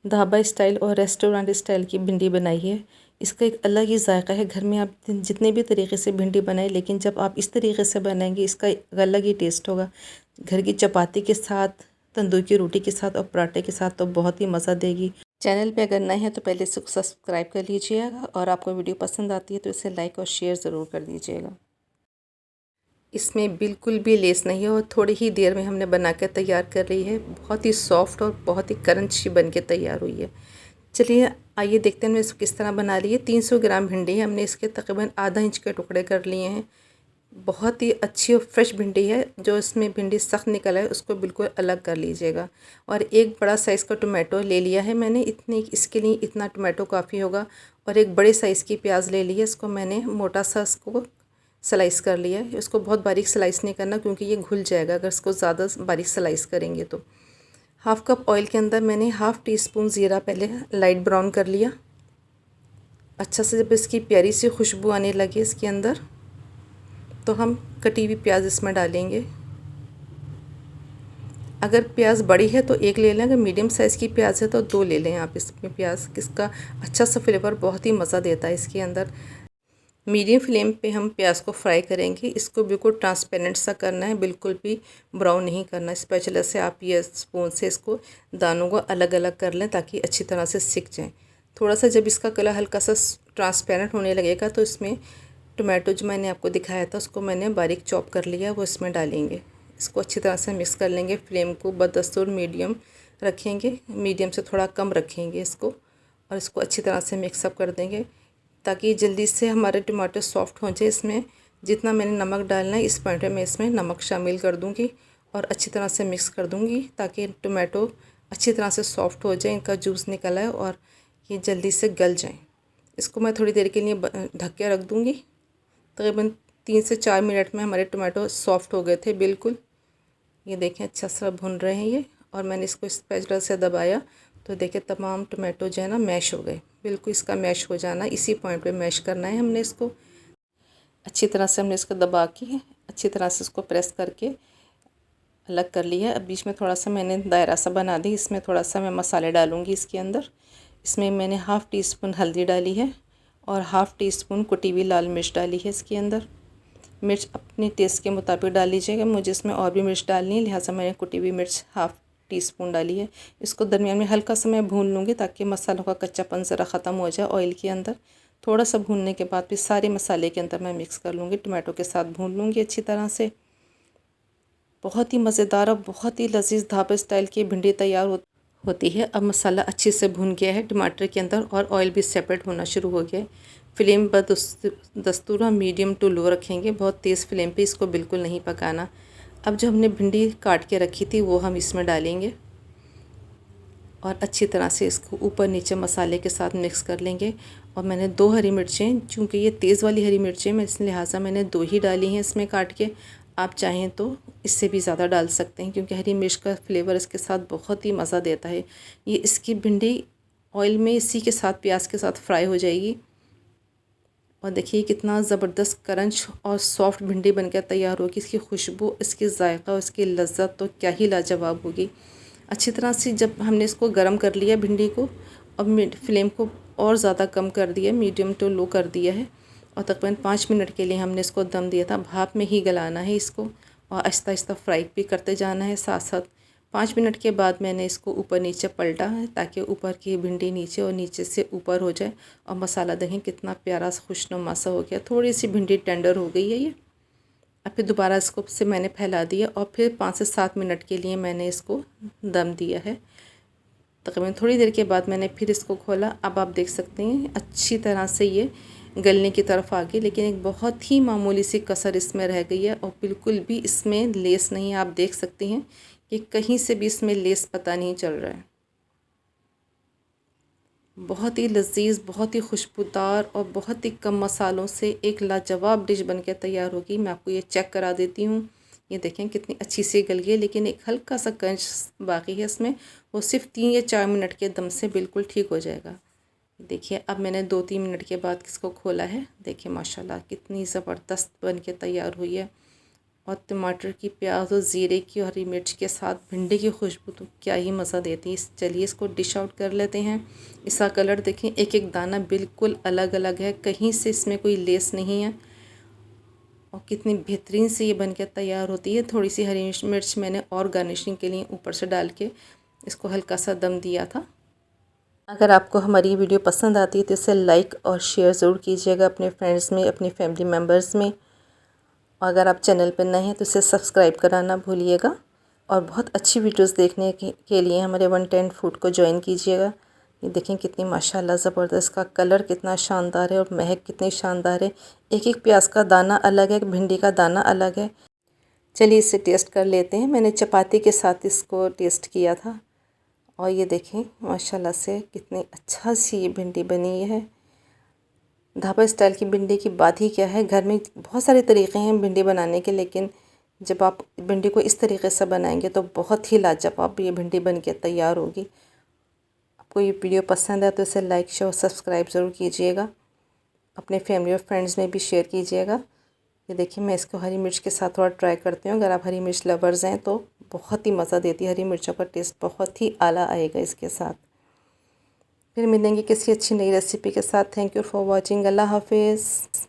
Dhaba style और restaurant style की भिंडी बनाई है। इसका एक अलग ही जायका है। घर में आप जितने भी तरीके से भिंडी बनाए, लेकिन जब आप इस तरीके से बनाएंगे इसका एक अलग ही टेस्ट होगा। घर की चपाती के साथ, तंदूर की रोटी के साथ और पराठे के साथ तो बहुत ही मज़ा देगी। चैनल पे अगर नए हैं तो पहले से सब्सक्राइब कर लीजिएगा और आपको वीडियो पसंद आती है तो इसे लाइक और शेयर ज़रूर कर दीजिएगा। इसमें बिल्कुल भी लेस नहीं है और थोड़ी ही देर में हमने बना कर तैयार कर ली है। बहुत ही सॉफ्ट और बहुत ही क्रंची बन के तैयार हुई है। चलिए आइए देखते हैं हमने इसको किस तरह बना ली है। 300 ग्राम भिंडी है, हमने इसके तकरीबन आधा इंच के टुकड़े कर लिए हैं। बहुत ही अच्छी और फ्रेश भिंडी है। जो इसमें भिंडी सख्त निकला है उसको बिल्कुल अलग कर लीजिएगा। और एक बड़ा साइज़ का टोमेटो ले लिया है मैंने, इसके लिए इतना टोमेटो काफ़ी होगा। और एक बड़े साइज़ की प्याज ले ली है, इसको मैंने मोटा सा इसको स्लाइस कर लिया है। इसको बहुत बारीक स्लाइस नहीं करना क्योंकि ये घुल जाएगा अगर इसको ज़्यादा बारीक स्लाइस करेंगे तो। हाफ़ कप ऑयल के अंदर मैंने हाफ़ टी स्पून ज़ीरा पहले लाइट ब्राउन कर लिया। अच्छा से जब इसकी प्यारी सी खुशबू आने लगी इसके अंदर, तो हम कटी हुई प्याज इसमें डालेंगे। अगर प्याज बड़ी है तो एक ले लें, अगर मीडियम साइज़ की प्याज है तो दो ले लें आप इसमें प्याज। इसका अच्छा सा फ्लेवर बहुत ही मज़ा देता है इसके अंदर। मीडियम फ्लेम पे हम प्याज को फ्राई करेंगे। इसको बिल्कुल ट्रांसपेरेंट सा करना है, बिल्कुल भी ब्राउन नहीं करना। स्पैचुला से आप ये स्पून से इसको दानों को अलग अलग कर लें ताकि अच्छी तरह से सिक जाए। थोड़ा सा जब इसका कलर हल्का सा ट्रांसपेरेंट होने लगेगा तो इसमें टोमेटो जो मैंने आपको दिखाया था उसको मैंने बारीक चॉप कर लिया, वो इसमें डालेंगे। इसको अच्छी तरह से मिक्स कर लेंगे। फ्लेम को बदस्तूर मीडियम रखेंगे, मीडियम से थोड़ा कम रखेंगे इसको। और इसको अच्छी तरह से मिक्सअप कर देंगे ताकि जल्दी से हमारे टमाटर सॉफ्ट हो जाए। इसमें जितना मैंने नमक डालना है इस पॉइंट में मैं इसमें नमक शामिल कर दूंगी और अच्छी तरह से मिक्स कर दूंगी ताकि टमाटो अच्छी तरह से सॉफ्ट हो जाए, इनका जूस निकल आए और ये जल्दी से गल जाएं। इसको मैं थोड़ी देर के लिए ढक के रख दूँगी। तकरीबन 3 से 4 मिनट में हमारे टमाटो सॉफ्ट हो गए थे बिल्कुल। ये देखें अच्छा सा भुन रहे हैं ये। और मैंने इसको स्पैचुला से दबाया तो देखिए तमाम टमाटो जो है ना मैश हो गए। बिल्कुल इसका मैश हो जाना, इसी पॉइंट पे मैश करना है हमने इसको। अच्छी तरह से हमने इसको दबा के अच्छी तरह से इसको प्रेस करके अलग कर लिया। अब बीच में थोड़ा सा मैंने दायरा सा बना दी। इसमें थोड़ा सा मैं मसाले डालूँगी इसके अंदर। इसमें मैंने हाफ़ टी स्पून हल्दी डाली है और हाफ़ टी स्पून कुटी हुई लाल मिर्च डाली है इसके अंदर। मिर्च अपने टेस्ट के मुताबिक डाल लीजिएगा। मुझे इसमें और भी मिर्च डालनी है, लिहाजा मैंने कुटी हुई मिर्च हाफ़ टी स्पून डाली है। इसको दरमियान में हल्का सा मैं भून लूँगी ताकि मसालों का कच्चापन ज़रा ख़त्म हो जाए ऑयल के अंदर। थोड़ा सा भूनने के बाद फिर सारे मसाले के अंदर मैं मिक्स कर लूँगी, टमाटो के साथ भून लूँगी अच्छी तरह से। बहुत ही मज़ेदार और बहुत ही लजीज ढाबा स्टाइल की भिंडी तैयार होती है। अब मसाला अच्छे से भुन गया है टमाटर के अंदर और ऑयल भी सेपरेट होना शुरू हो गया है। फ्लेम दस्तूर मीडियम टू लो रखेंगे, बहुत तेज़ फ्लेम पे इसको बिल्कुल नहीं पकाना। अब जो हमने भिंडी काट के रखी थी वो हम इसमें डालेंगे और अच्छी तरह से इसको ऊपर नीचे मसाले के साथ मिक्स कर लेंगे। और मैंने 2 हरी मिर्चें, चूँकि ये तेज़ वाली हरी मिर्चें मैं इस लिहाजा मैंने 2 ही डाली हैं इसमें काट के। आप चाहें तो इससे भी ज़्यादा डाल सकते हैं क्योंकि हरी मिर्च का फ्लेवर इसके साथ बहुत ही मज़ा देता है। ये इसकी भिंडी ऑयल में इसी के साथ प्याज के साथ फ्राई हो जाएगी। और देखिए कितना ज़बरदस्त क्रंच और सॉफ्ट भिंडी बनकर तैयार होगी। इसकी खुशबू, इसकी जायका और इसकी लज्जत तो क्या ही लाजवाब होगी। अच्छी तरह से जब हमने इसको गर्म कर लिया भिंडी को, अब फ्लेम को और ज़्यादा कम कर दिया, मीडियम टू लो कर दिया है। और तकरीबन 5 मिनट के लिए हमने इसको दम दिया था। भाप में ही गलाना है इसको और आहिस्ता आहिस्ता फ्राई भी करते जाना है साथ साथ। 5 मिनट के बाद मैंने इसको ऊपर नीचे पलटा है ताकि ऊपर की भिंडी नीचे और नीचे से ऊपर हो जाए। और मसाला देखें कितना प्यारा सा खुशनुमा सा हो गया। थोड़ी सी भिंडी टेंडर हो गई है ये। अब फिर दोबारा इसको से मैंने फैला दिया और फिर 5 से 7 मिनट के लिए मैंने इसको दम दिया है। तकरीबन थोड़ी देर के बाद मैंने फिर इसको खोला। अब आप देख सकते हैं अच्छी तरह से ये गलने की तरफ आ गई, लेकिन एक बहुत ही मामूली सी कसर इसमें रह गई है और बिल्कुल भी इसमें लेस नहीं है। आप देख सकते हैं कि कहीं से भी इसमें लेस पता नहीं चल रहा है। बहुत ही लजीज, बहुत ही खुशबूदार और बहुत ही कम मसालों से एक लाजवाब डिश बनकर तैयार होगी। मैं आपको ये चेक करा देती हूँ। ये देखें कितनी अच्छी सी गल गई है, लेकिन एक हल्का सा क्रंच बाकी है इसमें। वो सिर्फ 3 या 4 मिनट के दम से बिल्कुल ठीक हो जाएगा। देखिए अब मैंने 2-3 मिनट के बाद इसको खोला है। देखिए माशाल्लाह कितनी ज़बरदस्त बन के तैयार हुई है। और टमाटर की, प्याज और ज़ीरे की और हरी मिर्च के साथ भिंडी की खुशबू तो क्या ही मज़ा देती है। चलिए इसको डिश आउट कर लेते हैं। इसका कलर देखें, एक एक दाना बिल्कुल अलग अलग है, कहीं से इसमें कोई लेस नहीं है। और कितनी बेहतरीन से ये बनकर तैयार होती है। थोड़ी सी हरी मिर्च मैंने और गार्निशिंग के लिए ऊपर से डाल के इसको हल्का सा दम दिया था। अगर आपको हमारी वीडियो पसंद आती है तो इसे लाइक और शेयर ज़रूर कीजिएगा अपने फ्रेंड्स में, अपनी फैमिली मेम्बर्स में। अगर आप चैनल पर नए हैं तो इसे सब्सक्राइब कराना भूलिएगा। और बहुत अच्छी वीडियोस देखने के लिए हमारे 110 फूड को ज्वाइन कीजिएगा। ये देखें कितनी माशाल्लाह ज़बरदस्त, का कलर कितना शानदार है और महक कितनी शानदार है। एक एक प्याज का दाना अलग है, भिंडी का दाना अलग है। चलिए इसे टेस्ट कर लेते हैं। मैंने चपाती के साथ इसको टेस्ट किया था और ये देखें माशाल्लाह से कितनी अच्छा सी ये भिंडी बनी है। ढाबा स्टाइल की भिंडी की बात ही क्या है। घर में बहुत सारे तरीक़े हैं भिंडी बनाने के, लेकिन जब आप भिंडी को इस तरीके से बनाएंगे तो बहुत ही लाजवाब ये भिंडी बन के तैयार होगी। आपको ये वीडियो पसंद है तो इसे लाइक शेयर और सब्सक्राइब ज़रूर कीजिएगा। अपने फैमिली और फ्रेंड्स में भी शेयर कीजिएगा। ये देखिए मैं इसको हरी मिर्च के साथ थोड़ा ट्राई करती हूँ। अगर आप हरी मिर्च लवर्स हैं तो बहुत ही मज़ा देती है, हरी मिर्चों का टेस्ट बहुत ही आला आएगा इसके साथ। फिर मिलेंगे किसी अच्छी नई रेसिपी के साथ। Thank you for watching. अल्लाह हाफिज़।